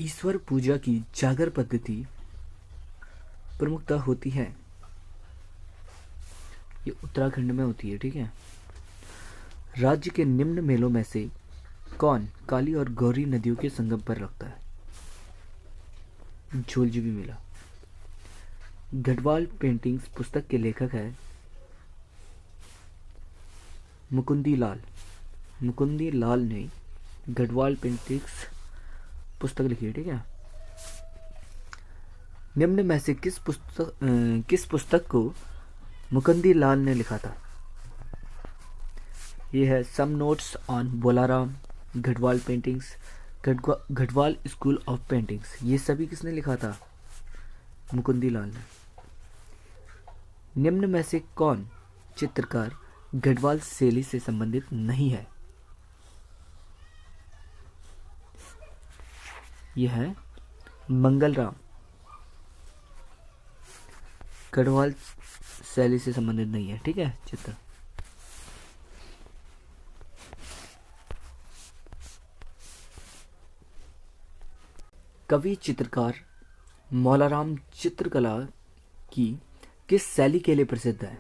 ईश्वर पूजा की जागर पद्धति प्रमुखता होती है? ये उत्तराखंड में होती है, ठीक है। राज्य के निम्न मेलों में से कौन काली और गौरी नदियों के संगम पर लगता है? झोलजीबी मेला। गढ़वाल पेंटिंग्स पुस्तक के लेखक है मुकुंदी लाल। मुकुंदी लाल ने गढ़वाल पेंटिंग्स पुस्तक लिखी है, ठीक है। निम्न में से किस पुस्तक को मुकुंदी लाल ने लिखा था? ये है some notes on Molaram, Garhwal paintings, Garhwal school of paintings. ये सभी किसने लिखा था? मुकुंदी लाल ने। निम्न में से कौन चित्रकार गढ़वाल शैली से संबंधित नहीं है? यह है मंगलराम। गढ़वाल शैली से संबंधित नहीं है, ठीक है चित्र। कवि चित्रकार मौलाराम चित्रकला की किस शैली के लिए प्रसिद्ध है?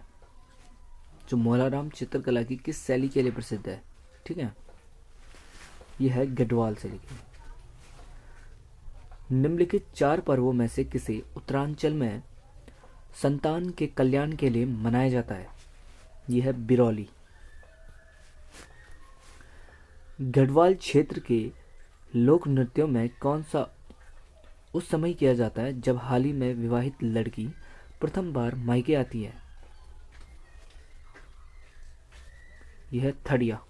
जो मौलाराम चित्रकला की किस शैली के लिए प्रसिद्ध है, ठीक है। यह है गढ़वाल शैली की। निम्नलिखित 4 पर्वों में से किसे उत्तरांचल में संतान के कल्याण के लिए मनाया जाता है? यह है बिरौली। गढ़वाल क्षेत्र के लोक नृत्यों में कौन सा उस समय किया जाता है जब हाल ही में विवाहित लड़की प्रथम बार मायके आती है? यह है थड़िया।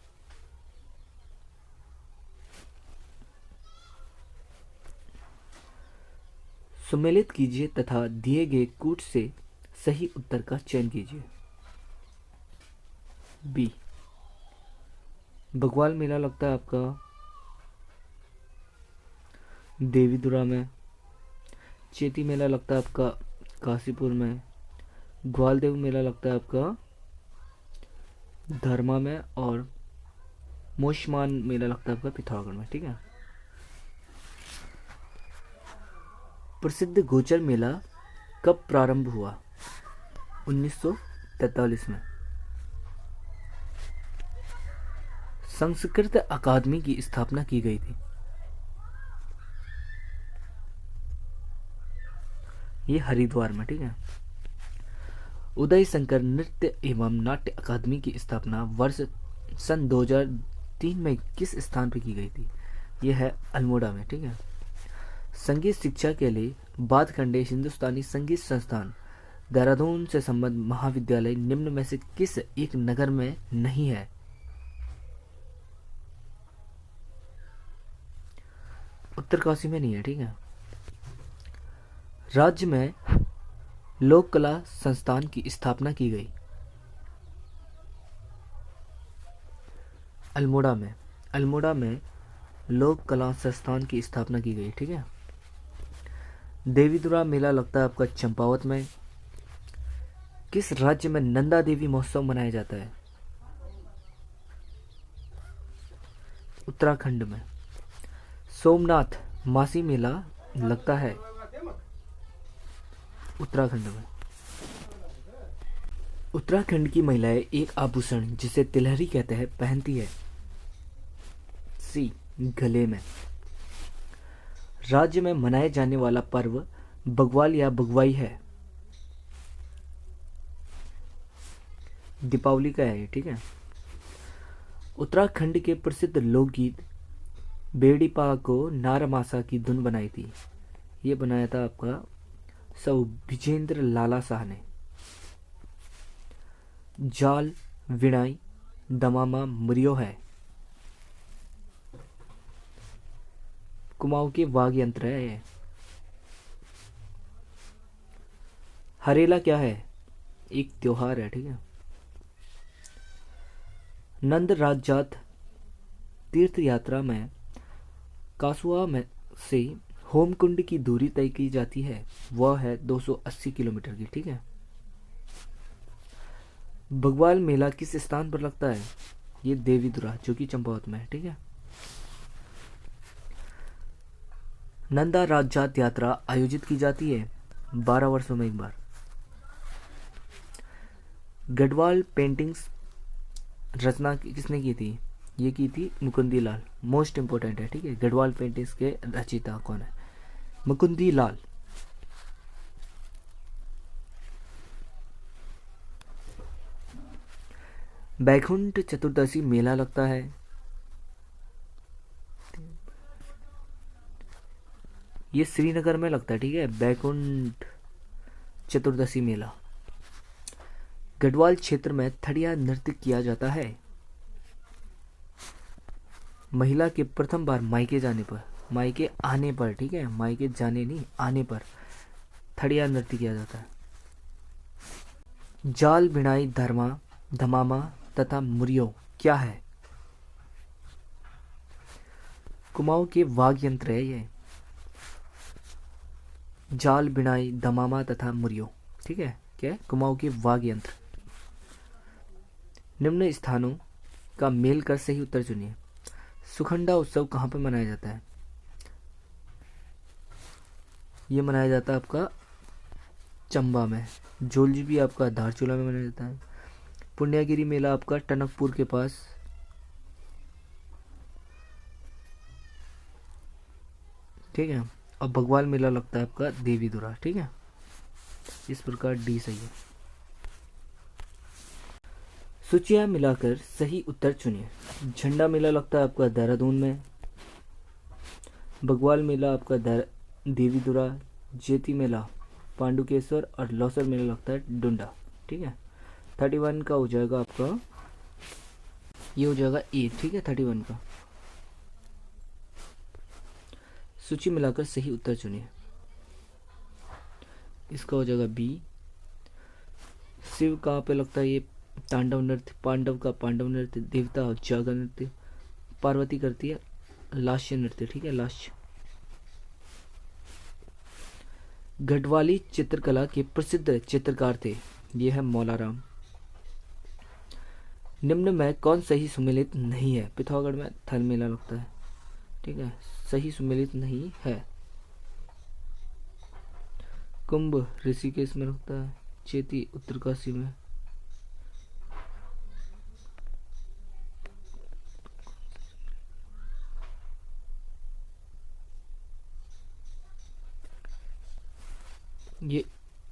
सुमेलित कीजिए तथा दिए गए कूट से सही उत्तर का चयन कीजिए। बी। बग्वाल मेला लगता है आपका देवीधुरा में। चेती मेला लगता है आपका काशीपुर में। ग्वालदेव मेला लगता है आपका धर्मा में। और मोशमान मेला लगता है आपका पिथौरागढ़ में, ठीक है। प्रसिद्ध गोचर मेला कब प्रारंभ हुआ? 1943 में। संस्कृत अकादमी की स्थापना की गई थी। ये हरिद्वार में, ठीक है। उदय शंकर नृत्य एवं नाट्य अकादमी की स्थापना वर्ष सन 2003 में किस स्थान पर की गई थी? यह है अल्मोड़ा में, ठीक है। संगीत शिक्षा के लिए बादखंडे हिंदुस्तानी संगीत संस्थान देहरादून से संबद्ध महाविद्यालय निम्न में से किस एक नगर में नहीं है? उत्तरकाशी में नहीं है, ठीक है। राज्य में लोक कला संस्थान की स्थापना की गई। अल्मोड़ा में। अल्मोड़ा में लोक कला संस्थान की स्थापना की गई, ठीक है। देवीधुरा मेला लगता है आपका चंपावत में। किस राज्य में नंदा देवी महोत्सव मनाया जाता है? उत्तराखंड में। सोमनाथ मासी मेला लगता है उत्तराखंड में। उत्तराखंड की महिलाएं एक आभूषण जिसे तिलहरी कहते हैं पहनती है। सी। गले में। राज्य में मनाए जाने वाला पर्व बग्वाल या बगवाई है। दीपावली का है, ठीक है। उत्तराखंड के प्रसिद्ध लोकगीत बेड़ी पा को नारमासा की धुन बनाई थी। ये बनाया था आपका सौ विजेंद्र लाला शाह ने। जाल विणाई दमामा मुरियो है। कुमाऊं के वाद्य यंत्र है ये। हरेला क्या है? एक त्योहार है, ठीक है। नंद राजजात तीर्थ यात्रा में कासुआ में से होमकुंड की दूरी तय की जाती है, वह है 280 किलोमीटर की, ठीक है। बग्वाल मेला किस स्थान पर लगता है? ये देवीधुरा जो कि चंपावत में है, ठीक है। नंदा राजजात यात्रा आयोजित की जाती है 12 वर्षों में एक बार। गढ़वाल पेंटिंग्स रचना किसने की थी? ये की थी मुकुंदी लाल। मोस्ट इंपोर्टेंट है, ठीक है। गढ़वाल पेंटिंग्स के रचयिता कौन है? मुकुंदी लाल। बैकुंठ चतुर्दशी मेला लगता है। ये श्रीनगर में लगता है, ठीक है। बैकुंठ चतुर्दशी मेला। गढ़वाल क्षेत्र में थड़िया नृत्य किया जाता है। महिला के प्रथम बार मायके जाने पर, मायके आने पर, ठीक है, मायके जाने नहीं आने पर थड़िया नृत्य किया जाता है। जाल बिनाई धर्मा धमामा तथा मुरियो क्या है? कुमाऊं के वाद्य यंत्र है ये। जाल बिनाई धमामा तथा मुरियो, ठीक है, क्या है? कुमाऊं के वाद्य यंत्र। निम्न स्थानों का मेल कर सही उत्तर चुनिए। सुखंडा उत्सव कहाँ पर मनाया जाता है? ये मनाया जाता है आपका चंबा में। जोलजी भी आपका धारचूला में मनाया जाता है। पुण्यागिरी मेला आपका टनकपुर के पास। ठीक है। और बगवाल मेला लगता है आपका देवीधुरा, ठीक है। इस प्रकार डी सही है। सूचियां मिलाकर सही उत्तर चुनिए। झंडा मेला लगता है आपका देहरादून में। बगवाल मेला आपका देवीधुरा। जेती मेला पांडुकेश्वर और लौसर मेला लगता है डुंडा, ठीक है। 31 का हो जाएगा आपका, ये हो जाएगा ए, ठीक है। 31 का। सूची मिलाकर सही उत्तर चुनिए। इसका हो जाएगा बी। शिव कहाँ पे लगता है? ये तांडव नृत्य। पांडव का पांडव नृत्य। देवता जागर नृत्य। पार्वती करती है लास्य नृत्य, ठीक है, लास्य। गढ़वाली चित्रकला के प्रसिद्ध चित्रकार थे, ये है मौलाराम। निम्न में कौन सही सुमेलित नहीं है? पिथौरागढ़ में थल मेला लगता है, ठीक है, सही सुमेलित नहीं है। कुंभ ऋषिकेश में लगता है। चेती उत्तरकाशी में।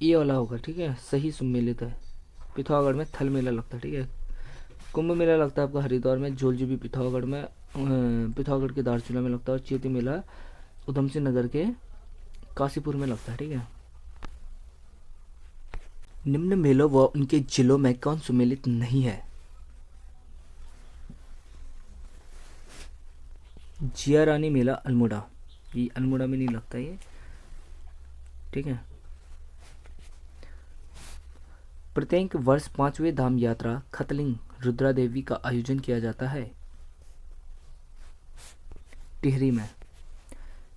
ये वाला होगा, ठीक है, सही सुमेलित है। पिथौरागढ़ में थल मेला लगता है, ठीक है। कुंभ मेला लगता है आपका हरिद्वार में। जोलजीबी पिथौरागढ़ में, पिथौरागढ़ के दारचूला में लगता है। और चेती मेला उधम सिंह नगर के काशीपुर में लगता है, ठीक है। निम्न मेलों व उनके जिलों में कौन सुमेलित नहीं है? जिया रानी मेला अल्मोड़ा। ये अल्मोड़ा में नहीं लगता ये, ठीक है। प्रत्येक वर्ष 5वें धाम यात्रा खतलिंग रुद्रा देवी का आयोजन किया जाता है टिहरी में।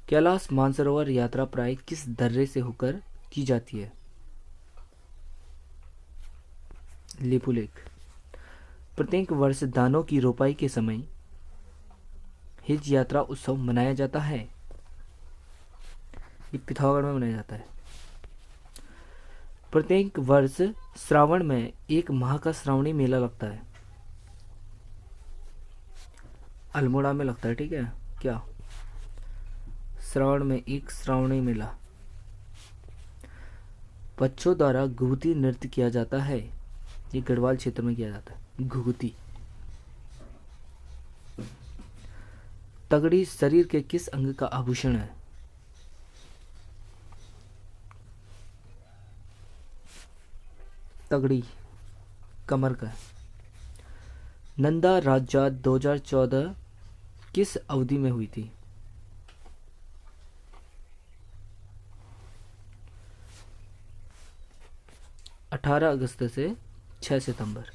कैलाश मानसरोवर यात्रा प्राय किस दर्रे से होकर की जाती है? लिपुलेख। प्रत्येक वर्ष दानों की रोपाई के समय हिज यात्रा उत्सव मनाया जाता है। ये पिथौरागढ़ में मनाया जाता है। प्रत्येक वर्ष श्रावण में एक माह का श्रावणी मेला लगता है। अल्मोड़ा में लगता है, ठीक है। क्या? श्रावण में एक श्रावणी मेला। बच्चों द्वारा घुघुती नृत्य किया जाता है। ये गढ़वाल क्षेत्र में किया जाता है घुघुती। तगड़ी शरीर के किस अंग का आभूषण है? तगड़ी कमर का। नंदा राज्य 2014 किस अवधि में हुई थी? अठारह अगस्त से 6 सितंबर।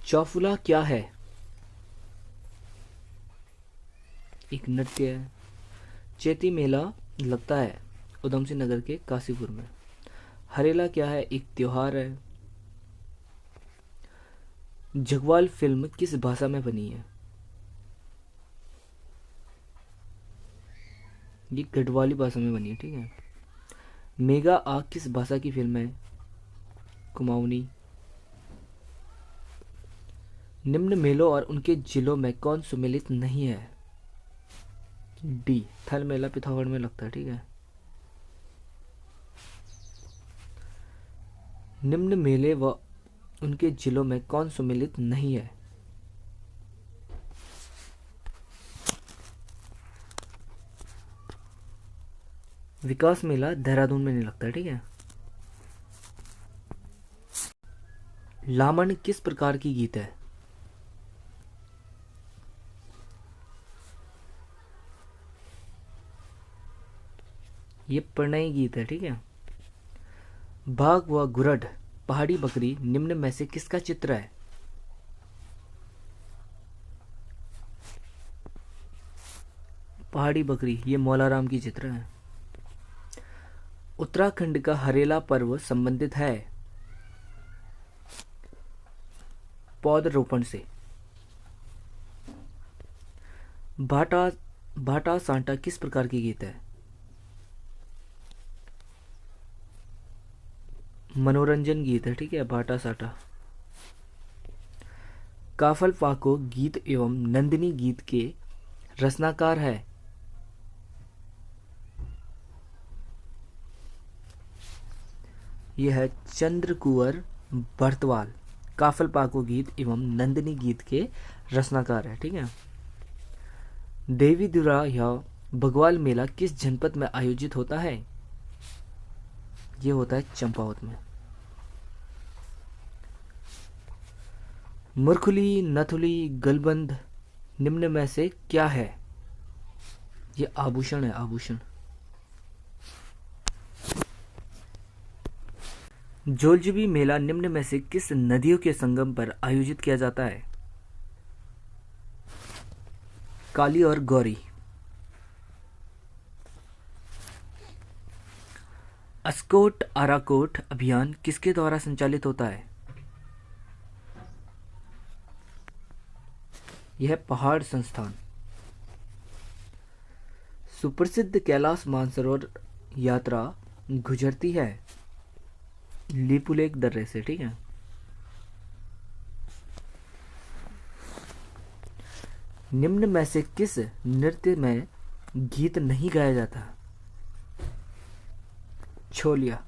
चौफुला क्या है? एक नृत्य है। चेती मेला लगता है उधम सिंह नगर के काशीपुर में। हरेला क्या है? एक त्योहार है। जगवाल फिल्म किस भाषा में बनी है? ये गढ़वाली भाषा में बनी है, ठीक है। मेगा आग किस भाषा की फिल्म है? कुमाऊनी। निम्न मेलों और उनके जिलों में कौन सुमेलित नहीं है? डी, थल मेला पिथौरागढ़ में लगता है, ठीक है। निम्न मेले व उनके जिलों में कौन सुमेलित नहीं है? विकास मेला देहरादून में नहीं लगता है, ठीक है। लामण किस प्रकार की गीत है? ये प्रणय गीत है, ठीक है। बाघ व गुरड पहाड़ी बकरी निम्न में से किसका चित्र है? पहाड़ी बकरी ये मौलाराम की चित्र है। उत्तराखंड का हरेला पर्व संबंधित है पौधरोपण से। भाटा भाटा सांटा किस प्रकार की गीत है? मनोरंजन गीत है, ठीक है, भाटा साटा। काफल पाको गीत एवं नंदिनी गीत के रचनाकार है? यह है चंद्र कुंवर बर्तवाल। काफल पाको गीत एवं नंदिनी गीत के रचनाकार है, ठीक है। देवी दुरा या बगवाल मेला किस जनपद में आयोजित होता है? ये होता है चंपावत में। मुरखुली नथुली गलबंद निम्न में से क्या है? ये आभूषण है, आभूषण। जोलजबी मेला निम्न में से किस नदियों के संगम पर आयोजित किया जाता है? काली और गौरी। अस्कोट आराकोट अभियान किसके द्वारा संचालित होता है? यह पहाड़ संस्थान। सुप्रसिद्ध कैलाश मानसरोवर यात्रा गुजरती है लिपुलेख दर्रे से, ठीक है। निम्न में से किस नृत्य में गीत नहीं गाया जाता? छोलिया।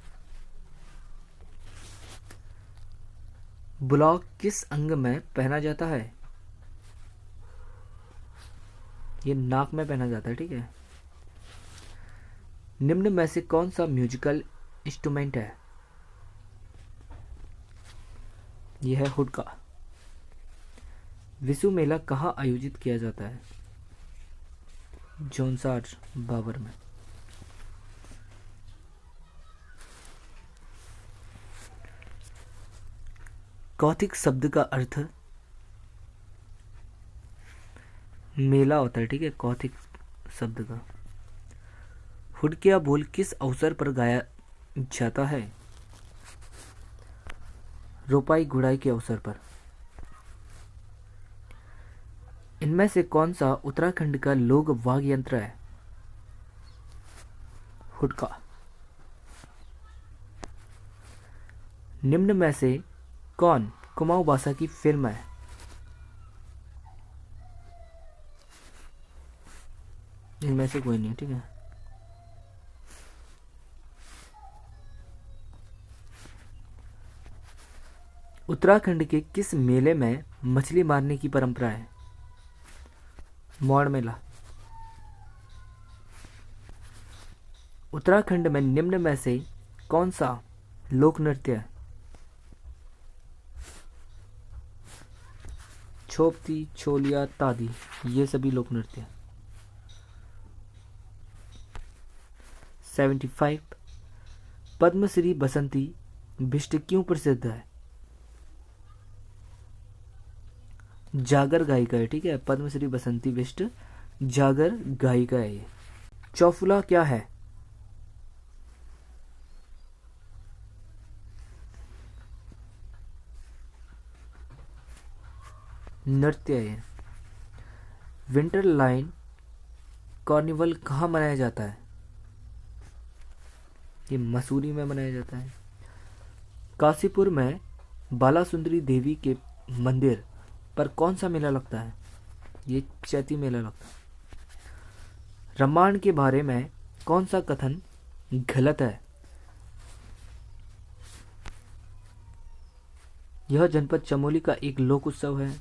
ब्लॉक किस अंग में पहना जाता है? ये नाक में पहना जाता है, ठीक है। निम्न में से कौन सा म्यूजिकल इंस्ट्रूमेंट है? यह है हुडका। विशु मेला कहाँ आयोजित किया जाता है? जौनसार बाबर में। कौथिक शब्द का अर्थ मेला होता है, ठीक है, कौथिक शब्द का। हुडकिया बोल किस अवसर पर गाया जाता है? रोपाई गुड़ाई के अवसर पर। इनमें से कौन सा उत्तराखंड का लोक वाद्य यंत्र है? हुडका। निम्न में से कौन कुमाऊं भाषा की फिल्म है? इनमें से कोई नहीं, ठीक है। उत्तराखंड के किस मेले में मछली मारने की परंपरा है? मौड़ मेला। उत्तराखंड में निम्न में से कौन सा लोक नृत्य है? छोपती छोलिया तादी ये सभी लोक नृत्य हैं। 75 पद्मश्री बसंती बिष्ट क्यों प्रसिद्ध है? जागर गायिका है, ठीक है। पद्मश्री बसंती बिष्ट जागर गायिका है ये। चौफुला क्या है? नृत्य है। विंटर लाइन कार्निवल कहाँ मनाया जाता है? ये मसूरी में मनाया जाता है। काशीपुर में बालासुंदरी देवी के मंदिर पर कौन सा मेला लगता है? ये चैती मेला लगता है। रामायण के बारे में कौन सा कथन गलत है? यह जनपद चमोली का एक लोक उत्सव है।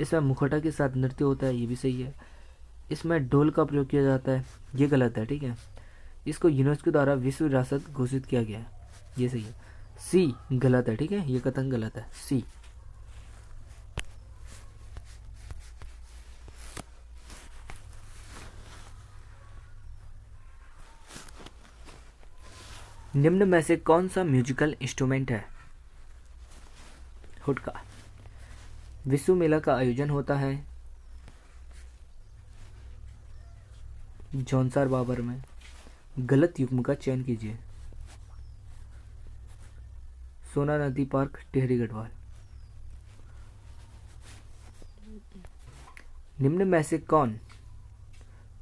इसमें मुखौटा के साथ नृत्य होता है, ये भी सही है। इसमें ढोल का प्रयोग किया जाता है, ये गलत है, ठीक है। इसको यूनेस्को द्वारा विश्व विरासत घोषित किया गया है, ये सही है। सी गलत है, ठीक है, ये कथन गलत है, सी। निम्न में से कौन सा म्यूजिकल इंस्ट्रूमेंट है? हुडका। विश्व मेला का आयोजन होता है जौनसार बाबर में। गलत युग्म का चयन कीजिए। सोना नदी पार्क, टिहरी गढ़वाल। निम्न में से कौन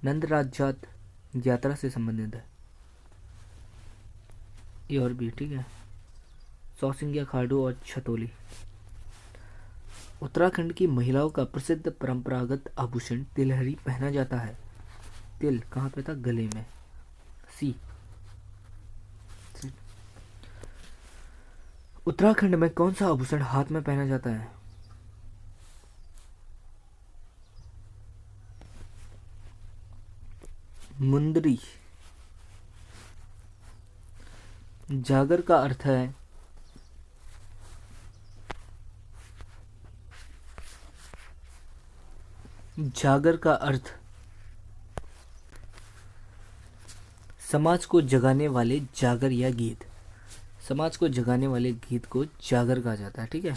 नंदराजात यात्रा से संबंधित है? ये और भी, ठीक है। सौसिंगिया, खाडू और छतोली। उत्तराखंड की महिलाओं का प्रसिद्ध परंपरागत आभूषण तिलहरी पहना जाता है। तिल कहाँ पे था? गले में, सी। उत्तराखंड में कौन सा आभूषण हाथ में पहना जाता है? मुंदरी। जागर का अर्थ है समाज को जगाने वाले जागर या गीत। समाज को जगाने वाले गीत को जागर कहा जाता है, ठीक है।